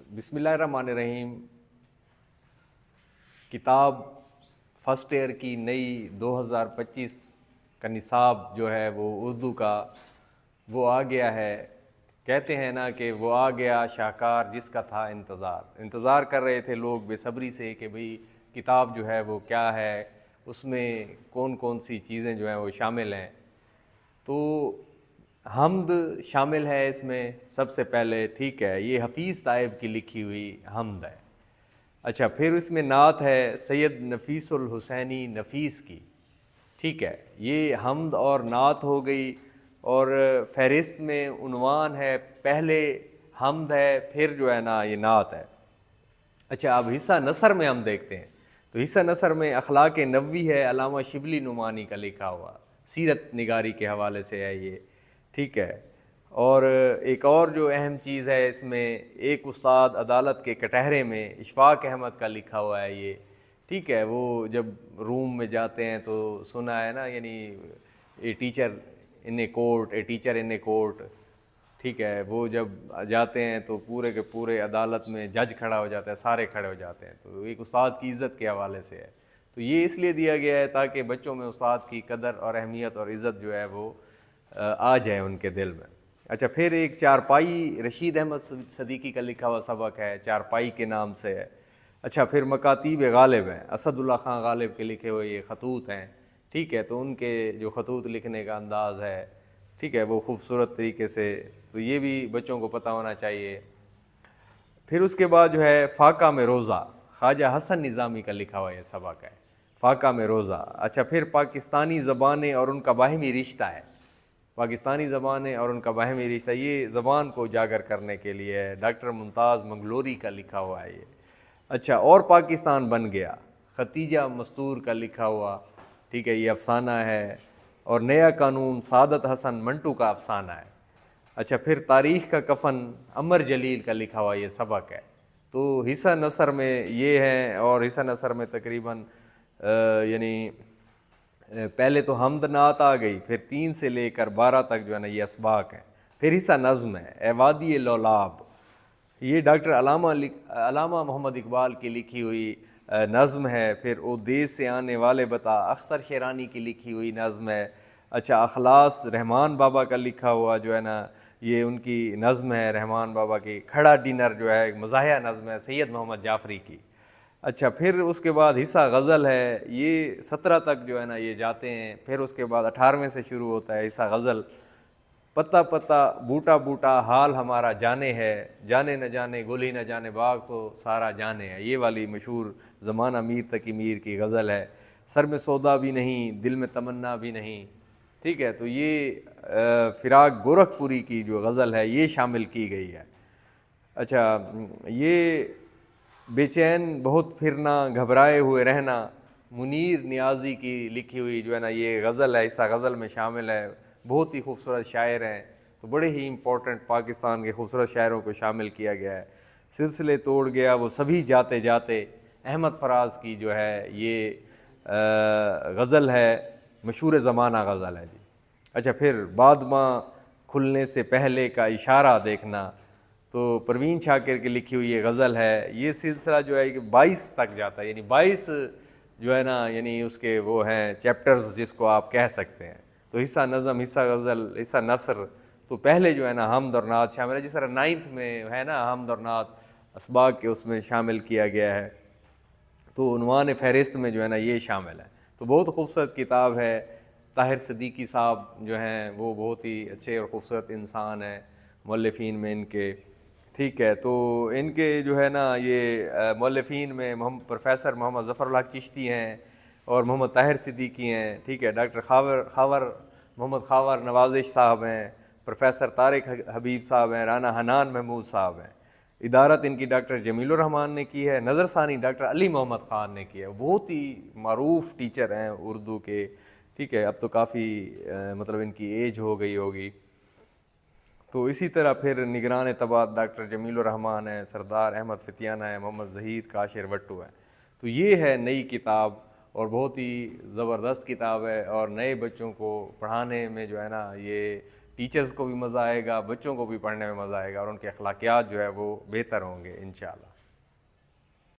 بسم اللہ الرحمن الرحیم. کتاب فرسٹ ایئر کی نئی 2025 کا نصاب جو ہے وہ اردو کا وہ آ گیا ہے. کہتے ہیں نا کہ وہ آ گیا شاہکار جس کا تھا انتظار کر رہے تھے لوگ بے صبری سے کہ بھئی کتاب جو ہے وہ کیا ہے, اس میں کون کون سی چیزیں جو ہیں وہ شامل ہیں. تو حمد شامل ہے اس میں سب سے پہلے, ٹھیک ہے, یہ حفیظ طائب کی لکھی ہوئی حمد ہے. اچھا, پھر اس میں نعت ہے سید نفیس الحسینی نفیس کی, ٹھیک ہے. یہ حمد اور نعت ہو گئی, اور فہرست میں عنوان ہے پہلے حمد ہے پھر جو ہے نا یہ نعت ہے. اچھا, اب حصہ نثر میں ہم دیکھتے ہیں. تو حصہ نثر میں اخلاق نبوی ہے, علامہ شبلی نعمانی کا لکھا ہوا, سیرت نگاری کے حوالے سے ہے یہ, ٹھیک ہے. اور ایک اور جو اہم چیز ہے اس میں, ایک استاد عدالت کے کٹہرے میں اشفاق احمد کا لکھا ہوا ہے یہ, ٹھیک ہے. وہ جب روم میں جاتے ہیں تو سنا ہے نا, یعنی a teacher in a court, a teacher in a court, ٹھیک ہے. وہ جب جاتے ہیں تو پورے کے پورے عدالت میں جج کھڑا ہو جاتا ہے, سارے کھڑے ہو جاتے ہیں. تو ایک استاد کی عزت کے حوالے سے ہے. تو یہ اس لیے دیا گیا ہے تاکہ بچوں میں استاد کی قدر اور اہمیت اور عزت جو ہے وہ آ جائے ان کے دل میں. اچھا, پھر ایک چارپائی رشید احمد صدیقی کا لکھا ہوا سبق ہے, چارپائی کے نام سے ہے. اچھا, پھر مکاتیب غالب ہیں, اسد اللہ خان غالب کے لکھے ہوئے یہ خطوط ہیں, ٹھیک ہے. تو ان کے جو خطوط لکھنے کا انداز ہے, ٹھیک ہے, وہ خوبصورت طریقے سے, تو یہ بھی بچوں کو پتہ ہونا چاہیے. پھر اس کے بعد جو ہے فاقہ میں روزہ, خواجہ حسن نظامی کا لکھا ہوا یہ سبق ہے, فاقہ میں روزہ. اچھا, پھر پاکستانی زبانیں اور ان کا باہمی رشتہ ہے, پاکستانی زبانیں اور ان کا باہمی رشتہ, یہ زبان کو اجاگر کرنے کے لیے ہے, ڈاکٹر ممتاز منگلوری کا لکھا ہوا ہے یہ. اچھا, اور پاکستان بن گیا, ختیجہ مستور کا لکھا ہوا, ٹھیک ہے, یہ افسانہ ہے. اور نیا قانون سعادت حسن منٹو کا افسانہ ہے. اچھا, پھر تاریخ کا کفن عمر جلیل کا لکھا ہوا یہ سبق ہے. تو حصہ نثر میں یہ ہے, اور حصہ نثر میں تقریباً یعنی پہلے تو حمد نعت آ گئی, پھر 3 سے لے کر 12 تک جو ہے نا یہ اسباق ہیں. پھر حصہ نظم ہے, اے وادی لولاب, یہ ڈاکٹر علامہ محمد اقبال کی لکھی ہوئی نظم ہے. پھر او دیس سے آنے والے بتا, اختر شیرانی کی لکھی ہوئی نظم ہے. اچھا, اخلاص رحمان بابا کا لکھا ہوا جو ہے نا یہ ان کی نظم ہے, رحمان بابا کی. کھڑا ڈنر جو ہے مزاحیہ نظم ہے سید محمد جعفری کی. اچھا, پھر اس کے بعد حصہ غزل ہے, یہ 17 تک جو ہے نا یہ جاتے ہیں. پھر اس کے بعد 18ویں سے شروع ہوتا ہے حصہ غزل. پتا پتا بوٹا بوٹا حال ہمارا جانے ہے, جانے نہ جانے گل ہی نہ جانے باغ تو سارا جانے ہے, یہ والی مشہور زمانہ میر تقی میر کی غزل ہے. سر میں سودا بھی نہیں, دل میں تمنا بھی نہیں, ٹھیک ہے. تو یہ فراق گورکھپوری کی جو غزل ہے یہ شامل کی گئی ہے. اچھا, یہ بے چین بہت پھرنا گھبرائے ہوئے رہنا, منیر نیازی کی لکھی ہوئی جو ہے نا یہ غزل ہے, حصہ غزل میں شامل ہے. بہت ہی خوبصورت شاعر ہیں, تو بڑے ہی امپورٹنٹ پاکستان کے خوبصورت شاعروں کو شامل کیا گیا ہے. سلسلے توڑ گیا وہ سبھی جاتے جاتے, احمد فراز کی جو ہے یہ غزل ہے, مشہور زمانہ غزل ہے جی. اچھا, پھر بادماں کھلنے سے پہلے کا اشارہ دیکھنا, تو پروین شاکر کی لکھی ہوئی یہ غزل ہے. یہ سلسلہ جو ہے کہ 22 تک جاتا ہے, یعنی 22 جو ہے نا یعنی اس کے وہ ہیں چیپٹرز جس کو آپ کہہ سکتے ہیں. تو حصہ نظم, حصہ غزل, حصہ نثر, تو پہلے جو ہے نا حمد اور نعت شامل ہے. جس طرح 9th میں ہے نا حمد اور نعت اسباق کے اس میں شامل کیا گیا ہے, تو عنوان فہرست میں جو ہے نا یہ شامل ہے. تو بہت خوبصورت کتاب ہے. طاہر صدیقی صاحب جو ہیں وہ بہت ہی اچھے اور خوبصورت انسان ہیں مؤلفین میں ان کے, ٹھیک ہے. تو ان کے جو ہے نا یہ مؤلفین میں پروفیسر محمد ظفر الحق چشتی ہیں, اور محمد طاہر صدیقی ہیں, ٹھیک ہے. ڈاکٹر محمد خاور نوازش صاحب ہیں, پروفیسر طارق حبیب صاحب ہیں, رانا حنان محمود صاحب ہیں. ادارت ان کی ڈاکٹر جمیل الرحمان نے کی ہے, نظر ثانی ڈاکٹر علی محمد خان نے کی ہے. بہت ہی معروف ٹیچر ہیں اردو کے, ٹھیک ہے. اب تو کافی مطلب ان کی ایج ہو گئی ہوگی. تو اسی طرح پھر نگران طباعت ڈاکٹر جمیل الرحمان ہیں, سردار احمد فتیانہ ہیں, محمد ظہیر کاشر وٹو ہیں. تو یہ ہے نئی کتاب, اور بہت ہی زبردست کتاب ہے, اور نئے بچوں کو پڑھانے میں جو ہے نا یہ ٹیچرز کو بھی مزہ آئے گا، بچوں کو بھی پڑھنے میں مزہ آئے گا، اور ان کے اخلاقیات جو ہے وہ بہتر ہوں گے انشاءاللہ۔